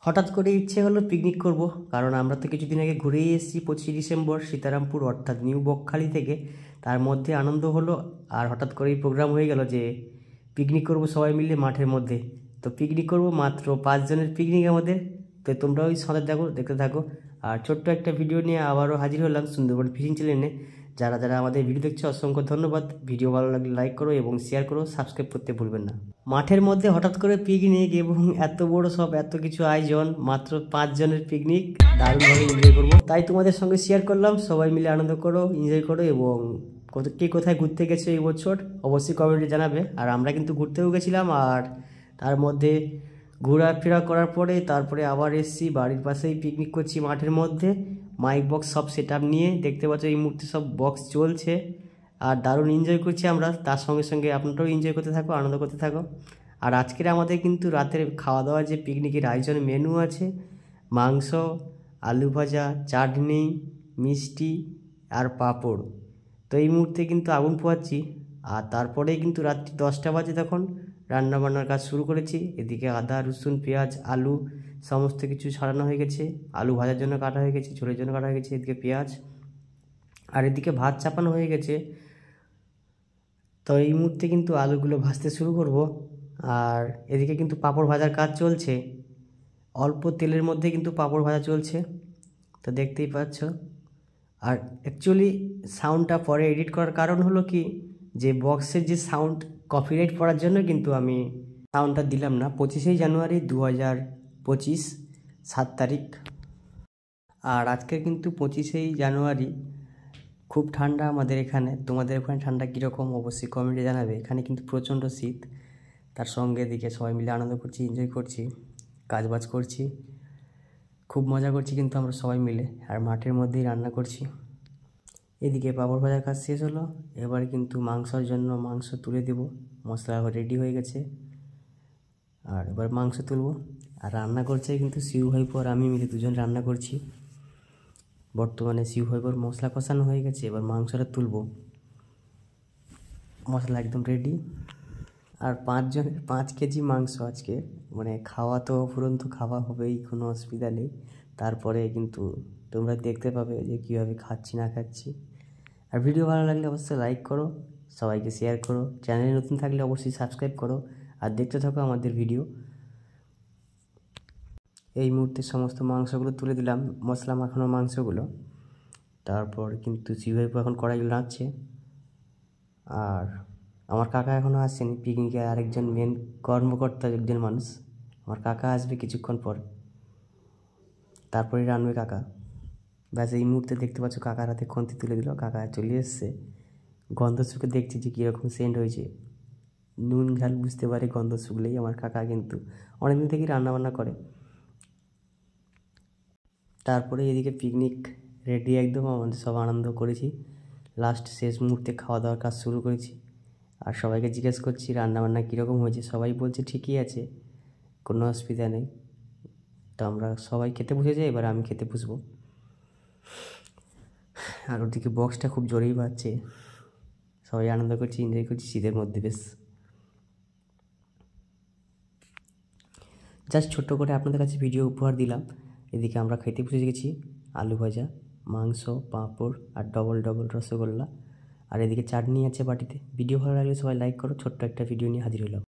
হঠাৎ করে ইচ্ছে হলো পিকনিক করব, কারণ আমরা তো কিছুদিন আগে ঘুরেই এসেছি 25 ডিসেম্বর সীতারামপুর অর্থাৎ নিউ বকখালি থেকে। তার মধ্যে আনন্দ হলো, আর হঠাৎ করেই প্রোগ্রাম হয়ে গেল যে পিকনিক করব সবাই মিলে মাঠের মধ্যে। তো পিকনিক করব, মাত্র 5 জনের পিকনিক আমাদের। তো তোমরা ওই সাথে দেখতে থাকো। আর ছোট্ট একটা ভিডিও নিয়ে আবারও হাজির হলাম সুন্দরবন ফিশিং চ্যানেলে। যারা যারা আমাদের ভিডিও দেখছো অসংখ্য ধন্যবাদ। ভিডিও ভালো লাগলে লাইক করো এবং শেয়ার করো, সাবস্ক্রাইব করতে ভুলবেন না। মাঠের মধ্যে হঠাৎ করে পিকনিক এবং এত বড় সব এত কিছু আয়োজন, মাত্র 5 জনের পিকনিক, দারুণভাবে এনজয় করবো, তাই তোমাদের সঙ্গে শেয়ার করলাম। সবাই মিলে আনন্দ করো, এনজয় করো, এবং কে কোথায় ঘুরতে গেছে এই বছর অবশ্যই কমেন্টে জানাবে। আর আমরা কিন্তু ঘুরতেও গেছিলাম, আর তার মধ্যে ঘোরাফেরা করার পরে তারপরে আবার এসছি বাড়ির পাশেই পিকনিক করছি মাঠের মধ্যে। মাইক বক্স সব সেট আপ নিয়ে, দেখতে পাচ্ছ এই মুহূর্তে সব বক্স চলছে, আর দারুণ এনজয় করছি আমরা। তার সঙ্গে সঙ্গে আপনারাও এনজয় করতে থাকো, আনন্দ করতে থাকো। আর আজকের আমাদের কিন্তু রাতের খাওয়া দাওয়া যে পিকনিকের আয়োজনে মেনু আছে মাংস, আলু ভাজা, চাটনি, মিষ্টি আর পাঁপড়। তো এই মুহূর্তে কিন্তু আগুন পোহাচ্ছি, আর তারপরেই কিন্তু রাত্রি 10টা বাজে তখন রান্নাবান্নার কাজ শুরু করেছি। এদিকে আদা রসুন পেঁয়াজ আলু সমস্ত কিছু ছাড়ানো হয়ে গেছে, আলু ভাজার জন্য কাটা হয়ে গেছে, ঝোলের জন্য কাটা হয়ে গেছে, এদিকে পেঁয়াজ, আর এদিকে ভাত চাপানো হয়ে গেছে। তো এই মুহূর্তে কিন্তু আলুগুলো ভাজতে শুরু করব, আর এদিকে কিন্তু পাঁপড় ভাজার কাজ চলছে। অল্প তেলের মধ্যে কিন্তু পাঁপড় ভাজা চলছে, তো দেখতেই পাচ্ছ। আর অ্যাকচুয়ালি সাউন্ডটা পরে এডিট করার কারণ হলো কি, যে বক্সের যে সাউন্ড কপিরাইট পড়ার জন্য কিন্তু আমি সাউন্ডটা দিলাম না। 25শে জানুয়ারি 2025, 7 তারিখ। আর আজকে কিন্তু 25শে জানুয়ারি, খুব ঠান্ডা আমাদের এখানে। তোমাদের ওখানে ঠান্ডা কীরকম অবশ্যই কমেন্টে জানাবে। এখানে কিন্তু প্রচণ্ড শীত, তার সঙ্গে এদিকে সবাই মিলে আনন্দ করছি, এনজয় করছি, কাজবাজ করছি, খুব মজা করছি কিন্তু আমরা সবাই মিলে। আর মাঠের মধ্যেই রান্না করছি। এদিকে পাঁপড় ভাজার কাজ শেষ হলো, এবার কিন্তু মাংসর জন্য মাংস তুলে দেব। মশলা রেডি হয়ে গেছে, আর এবার মাংস তুলবো। আর রান্না করছে কিন্তু শিউ ভাইপো আর আমি মিলে দুজন রান্না করছি। বর্তমানে শিউ ভাইপোর মশলা কষানো হয়ে গেছে, এবার মাংসটা তুলবো। মশলা একদম রেডি। আর 5 জনের 5 কেজি মাংস আজকে, মানে খাওয়া তো ফুরন্ত খাওয়া হবেই, কোনো অসুবিধা নেই। তারপরে কিন্তু তোমরা দেখতে পাবে যে কীভাবে খাচ্ছি না খাচ্ছি। আর ভিডিও ভালো লাগলে অবশ্যই লাইক করো, সবাইকে শেয়ার করো, চ্যানেলে নতুন থাকলে অবশ্যই সাবস্ক্রাইব করো, আর দেখতে থাকো আমাদের ভিডিও। এই মুহূর্তে সমস্ত মাংসগুলো তুলে দিলাম, মশলা মাখানো মাংসগুলো। তারপর কিন্তু শিবভাইপো এখন কড়াইগুলো নাড়ছে। আর আমার কাকা এখনও আসেনি পিকনিকে, আরেকজন মেন কর্মকর্তা একজন মানুষ। আমার কাকা আসবে কিছুক্ষণ পর, তারপরেই রান্নবে কাকা। ব্যাস এই মুহূর্তে দেখতে পাচ্ছ কাকার হাতে খন্তি তুলে দিল, কাকা চলে এসছে। গন্ধ শুকে দেখছি যে কীরকম সেন্ট হয়েছে। নুন ঝাল বুঝতে পারে গন্ধ শুকলেই। আমার কাকা কিন্তু অনেকদিন থেকেই রান্নাবান্না করে। তারপরে এদিকে পিকনিক রেডি একদম, আমাদের সব আনন্দ করেছি। লাস্ট শেষ মুহূর্তে খাওয়া দাওয়ার কাজ শুরু করেছি। আর সবাইকে জিজ্ঞেস করছি রান্নাবান্না কীরকম হয়েছে, সবাই বলছে ঠিকই আছে, কোনো অসুবিধা নেই। তো আমরা সবাই খেতে বসেছি, এবার আমি খেতে বসবো। আর ওদিকে বক্সটা খুব জোরেই বাজছে, সবাই আনন্দ করছি, এনজয় করছি শীতের মধ্যে বেশ। জাস্ট ছোট্ট করে আপনাদের কাছে ভিডিও উপহার দিলাম। এদিকে আমরা খেতে বসে গেছি, আলু ভাজা, মাংস, পাঁপড় আর ডবল ডবল রসগোল্লা। আর এদিকে চাটনি আছে বাটিতে। ভিডিও ভালো লাগলে সবাই লাইক করো। ছোট্ট একটা ভিডিও নিয়ে হাজির হলাম।